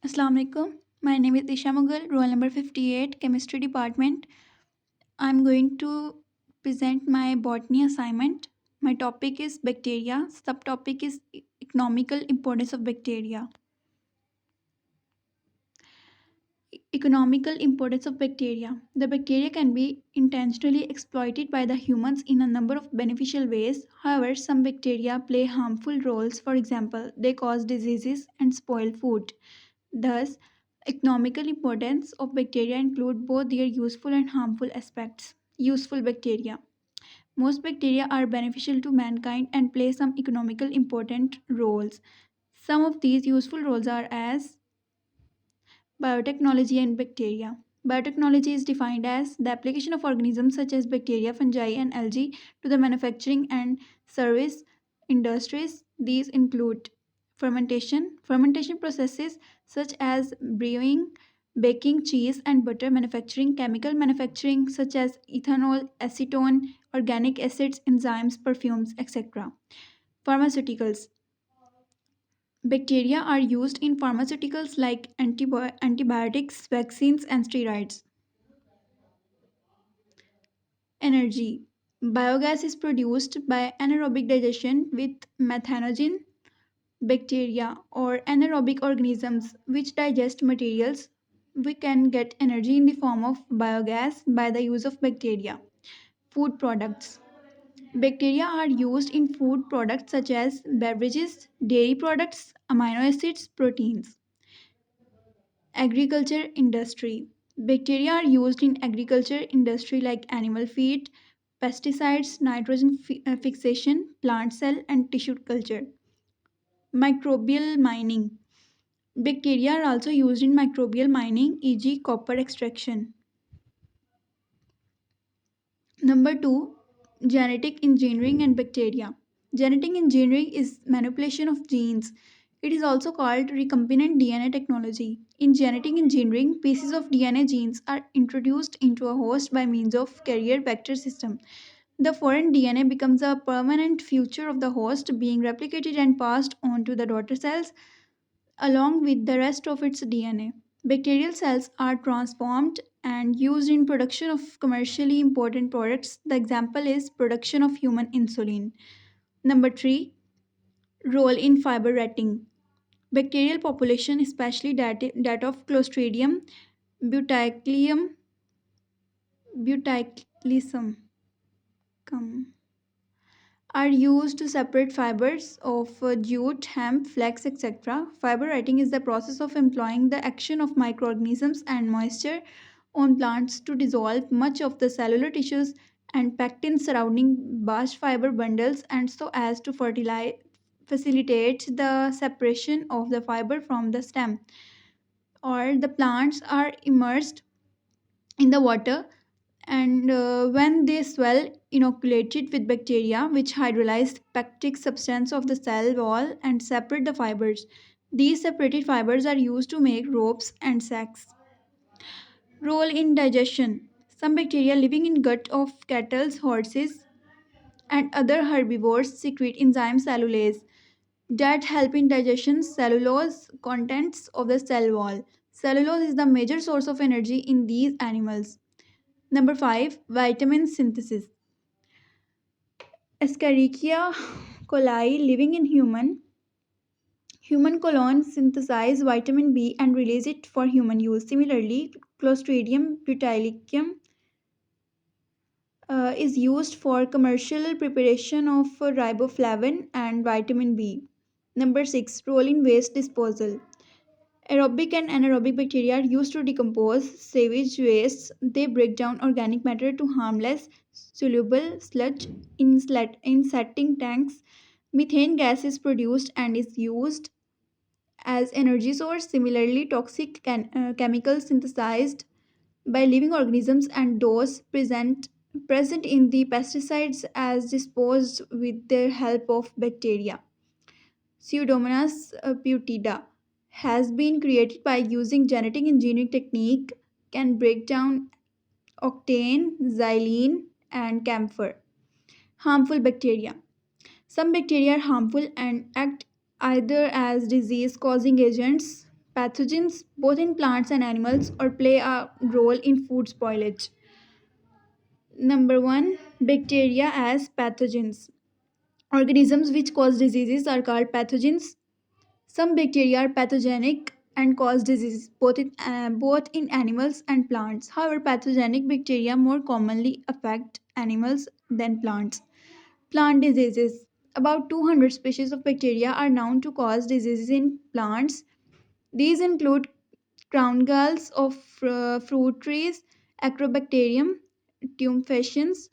Assalamu alaikum. My name is Isha Mughal, roll number 58, Chemistry Department. I'm going to present my botany assignment. My topic is bacteria. Subtopic is economical importance of bacteria. Economical importance of bacteria. The bacteria can be intentionally exploited by the humans in a number of beneficial ways. However, some bacteria play harmful roles. For example, they cause diseases and spoil food. Thus, economical importance of bacteria include both their useful and harmful aspects. Useful bacteria. Most bacteria are beneficial to mankind and play some economical important roles. Some of these useful roles are as biotechnology and bacteria. Biotechnology is defined as the application of organisms such as bacteria, fungi, and algae to the manufacturing and service industries. These include fermentation processes such as brewing, baking, cheese and butter manufacturing, chemical manufacturing such as ethanol, acetone, organic acids, enzymes, perfumes, etc. Pharmaceuticals. Bacteria are used in pharmaceuticals like antibiotics, vaccines, and steroids. Energy. Biogas is produced by anaerobic digestion with methanogen bacteria or anaerobic organisms which digest materials. We can get energy in the form of biogas by the use of bacteria. Food products. Bacteria are used in food products such as beverages, dairy products, amino acids, proteins. Agriculture industry. Bacteria are used in agriculture industry like animal feed, pesticides, nitrogen fixation, plant cell and tissue culture. Microbial mining. Bacteria are also used in microbial mining, e.g. copper extraction. Number 2, genetic engineering and bacteria. Genetic engineering is manipulation of genes. It is also called recombinant DNA technology. In genetic engineering, pieces of DNA genes are introduced into a host by means of carrier vector system. The foreign DNA becomes a permanent feature of the host, being replicated and passed on to the daughter cells along with the rest of its DNA. Bacterial cells are transformed and used in production of commercially important products. The example is production of human insulin. Number 3, role in fiber ratting. Bacterial population, especially that of Clostridium butyricum, butylicum, are used to separate fibers of jute, hemp, flax, etc. Fiber writing is the process of employing the action of microorganisms and moisture on plants to dissolve much of the cellular tissues and pectin surrounding bast fiber bundles and so as to facilitate the separation of the fiber from the stem or the plants are immersed in the water and when they swell inoculated with bacteria which hydrolyze pectic substance of the cell wall and separate the fibers. These separated fibers are used to make ropes and sacks. Role in digestion. Some bacteria living in gut of cattle, horses and other herbivores secrete enzyme cellulase that help in digestion cellulose contents of the cell wall. Cellulose is the major source of energy in these animals. Number 5, vitamin synthesis. Escherichia coli living in human colon synthesize vitamin B and release it for human use. Similarly, Clostridium botulinum is used for commercial preparation of riboflavin and vitamin B. Number 6, role in waste disposal. Aerobic and anaerobic bacteria are used to decompose sewage wastes. They break down organic matter to harmless, soluble sludge in setting tanks. Methane gas is produced and is used as energy source. Similarly, toxic chemicals synthesized by living organisms and those present in the pesticides as disposed with the help of bacteria. Pseudomonas putida has been created by using genetic engineering technique can break down octane, xylene and camphor. Harmful bacteria. Some bacteria are harmful and act either as disease causing agents pathogens both in plants and animals or play a role in food spoilage. Number 1, bacteria as pathogens. Organisms which cause diseases are called pathogens. Some bacteria are pathogenic and cause disease both in animals and plants. However, pathogenic bacteria more commonly affect animals than plants. Plant diseases. About 200 species of bacteria are known to cause diseases in plants. These include crown galls of fruit trees, Acrobacterium, tumefaciens,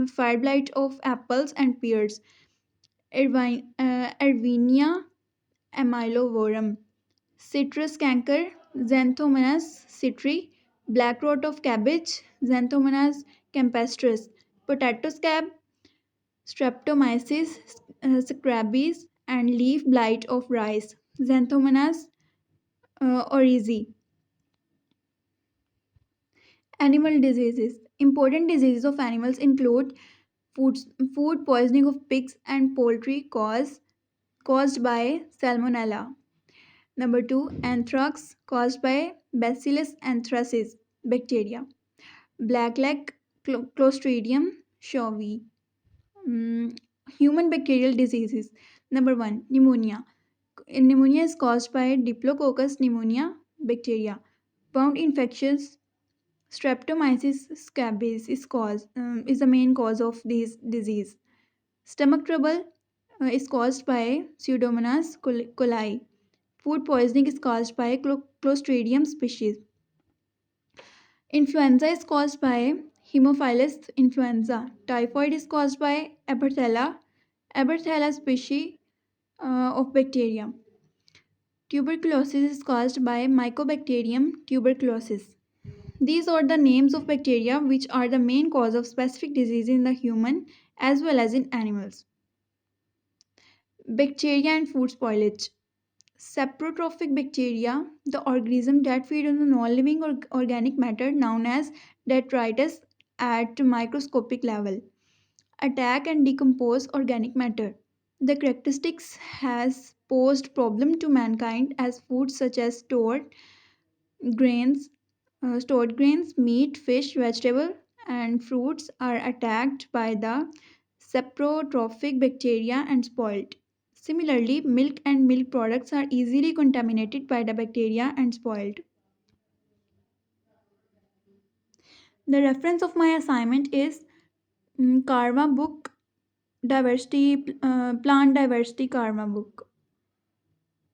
fire blight of apples and pears, Erwinia amylovorum, citrus canker, Xanthomonas citri, black rot of cabbage, Xanthomonas campestris, potato scab, Streptomyces scabies, and leaf blight of rice, Xanthomonas oryzae. Animal diseases. Important diseases of animals include food, food poisoning of pigs and poultry caused by Salmonella. Number 2, anthrax caused by Bacillus anthracis bacteria. Blackleg Clostridium showi. Mm, Human bacterial diseases. Number 1, pneumonia. Pneumonia is caused by Diplococcus pneumonia bacteria. Wound infections. Streptomyces scabies is the main cause of this disease. Stomach trouble is caused by Pseudomonas coli. Food poisoning is caused by Clostridium species. Influenza is caused by Haemophilus influenza. Typhoid is caused by Eberthella species of bacteria. Tuberculosis is caused by Mycobacterium tuberculosis. These are the names of bacteria which are the main cause of specific disease in the human as well as in animals. Bacteria and food spoilage. Saprotrophic bacteria, the organism that feed on the non-living organic matter known as detritus at microscopic level, attack and decompose organic matter. The characteristics has posed problem to mankind as foods such as grains, stored grains, meat, fish, vegetable, and fruits are attacked by the saprotrophic bacteria and spoiled. Similarly, milk and milk products are easily contaminated by the bacteria and spoiled. The reference of my assignment is Karma book, diversity, plant diversity Karma book.